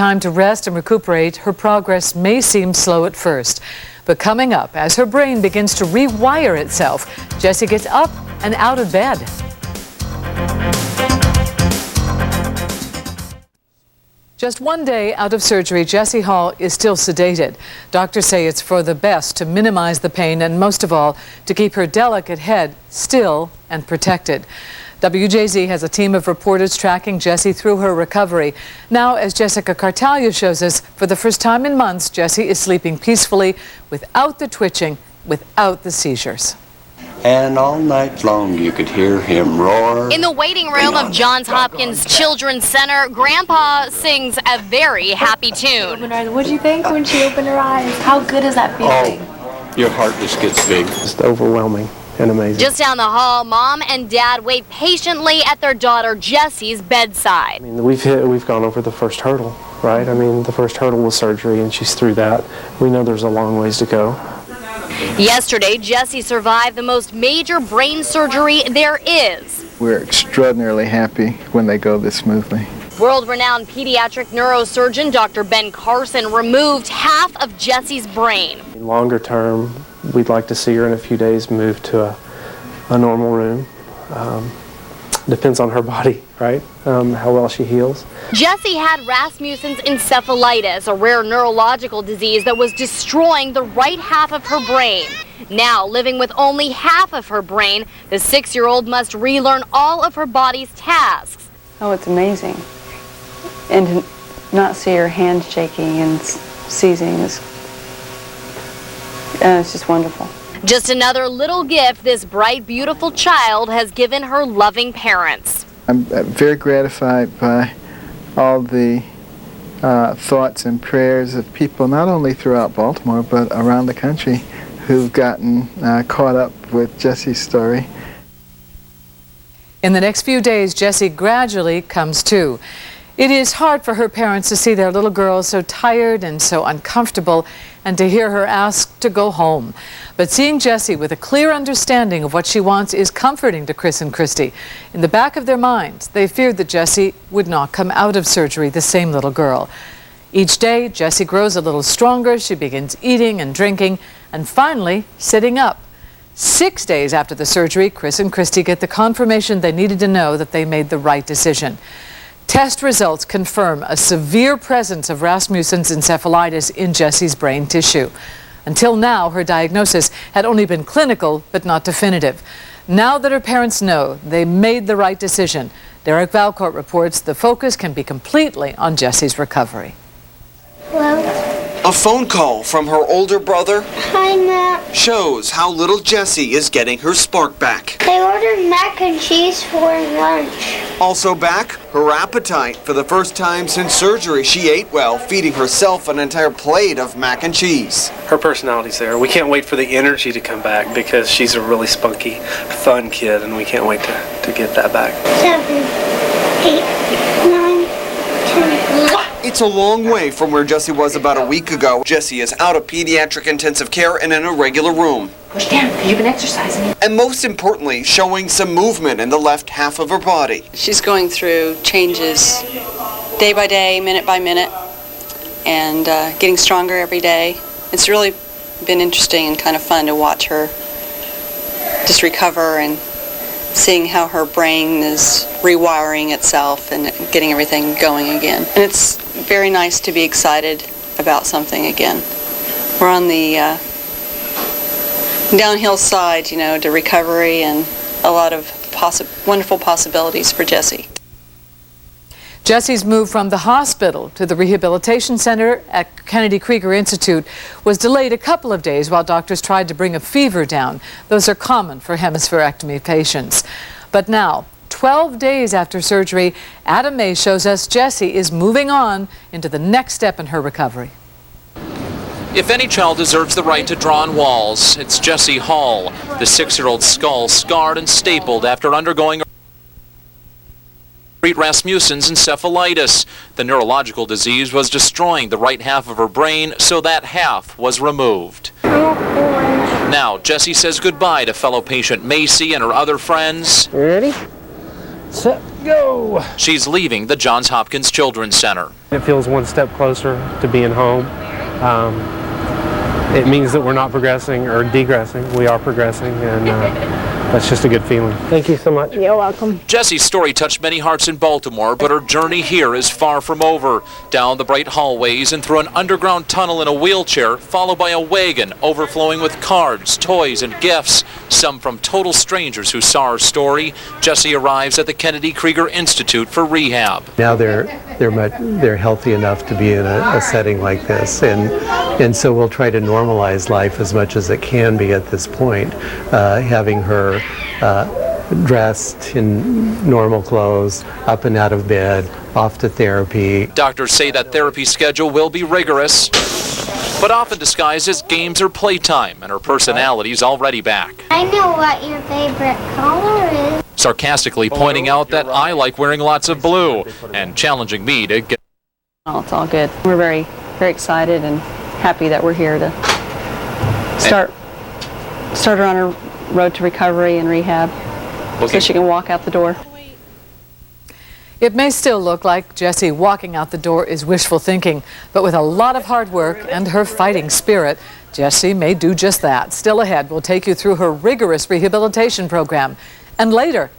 time to rest and recuperate, her progress may seem slow at first. But coming up, as her brain begins to rewire itself, Jessie gets up and out of bed. Just 1 day out of surgery, Jessie Hall is still sedated. Doctors say it's for the best to minimize the pain and, most of all, to keep her delicate head still and protected. WJZ has a team of reporters tracking Jessie through her recovery. Now, as Jessica Cartalia shows us, for the first time in months, Jessie is sleeping peacefully without the twitching, without the seizures. And all night long you could hear him roar. In the waiting room of Johns Hopkins Children's Center, Grandpa sings a very happy tune. What did you think when she opened her eyes? How good is that feeling? Oh, your heart just gets big. Just overwhelming and amazing. Just down the hall, Mom and Dad wait patiently at their daughter Jessie's bedside. I mean, we've gone over the first hurdle, right? I mean, the first hurdle was surgery, and she's through that. We know there's a long ways to go. Yesterday, Jessie survived the most major brain surgery there is. We're extraordinarily happy when they go this smoothly. World-renowned pediatric neurosurgeon Dr. Ben Carson removed half of Jessie's brain. Longer term, we'd like to see her in a few days move to a normal room. Depends on her body, right? How well she heals. Jessie had Rasmussen's encephalitis, a rare neurological disease that was destroying the right half of her brain. Now, living with only half of her brain, the 6-year-old must relearn all of her body's tasks. Oh, it's amazing. And to not see her hand shaking and seizing is it's just wonderful. Just another little gift this bright, beautiful child has given her loving parents. I'm very gratified by all the thoughts and prayers of people, not only throughout Baltimore, but around the country, who've gotten caught up with Jessie's story. In the next few days, Jessie gradually comes to. It is hard for her parents to see their little girl so tired and so uncomfortable, and to hear her ask to go home. But seeing Jessie with a clear understanding of what she wants is comforting to Chris and Christy. In the back of their minds, they feared that Jessie would not come out of surgery the same little girl. Each day, Jessie grows a little stronger. She begins eating and drinking, and finally sitting up. 6 days after the surgery, Chris and Christy get the confirmation they needed to know that they made the right decision. Test results confirm a severe presence of Rasmussen's encephalitis in Jessie's brain tissue. Until now, her diagnosis had only been clinical, but not definitive. Now that her parents know they made the right decision, Derek Valcourt reports the focus can be completely on Jessie's recovery. Hello? A phone call from her older brother Hi, Matt. shows how little Jessie is getting her spark back. I ordered mac and cheese for lunch. Also back, her appetite. For the first time since surgery, she ate well, feeding herself an entire plate of mac and cheese. Her personality's there. We can't wait for the energy to come back because she's a really spunky, fun kid, and we can't wait to get that back. 7, 8, 9, 10. It's a long way from where Jessie was about a week ago. Jessie is out of pediatric intensive care and in a regular room. Push down, you've been exercising. And most importantly, showing some movement in the left half of her body. She's going through changes day by day, minute by minute, and getting stronger every day. It's really been interesting and kind of fun to watch her just recover and seeing how her brain is rewiring itself and getting everything going again. And it's very nice to be excited about something again. We're on the downhill side, you know, to recovery and a lot of wonderful possibilities for Jessie. Jessie's move from the hospital to the rehabilitation center at Kennedy Krieger Institute was delayed a couple of days while doctors tried to bring a fever down. Those are common for hemispherectomy patients. But now, 12 days after surgery, Adam May shows us Jessie is moving on into the next step in her recovery. If any child deserves the right to draw on walls, it's Jessie Hall, the 6-year-old skull scarred and stapled after undergoing Rasmussen's encephalitis. The neurological disease was destroying the right half of her brain, so that half was removed. Now, Jessie says goodbye to fellow patient Macy and her other friends. Ready? Set, go! She's leaving the Johns Hopkins Children's Center. It feels one step closer to being home. It means that we're not progressing or degressing. We are progressing, and that's just a good feeling. Thank you so much. You're welcome. Jessie's story touched many hearts in Baltimore, but her journey here is far from over. Down the bright hallways and through an underground tunnel in a wheelchair, followed by a wagon overflowing with cards, toys, and gifts, some from total strangers who saw her story. Jessie arrives at the Kennedy Krieger Institute for rehab. Now they're healthy enough to be in a setting like this, and so we'll try to normalize life as much as it can be at this point, having her dressed in normal clothes, up and out of bed, off to therapy. Doctors say that therapy schedule will be rigorous, but often disguised as games or playtime, and her personality's already back. I know what your favorite color is. Sarcastically pointing out that I like wearing lots of blue, and challenging me to get... Oh, it's all good. We're very, very excited and happy that we're here to start her on her road to recovery and rehab, so she can walk out the door. It may still look like Jessie walking out the door is wishful thinking, but with a lot of hard work and her fighting spirit, Jessie may do just that. Still ahead, we'll take you through her rigorous rehabilitation program. And later,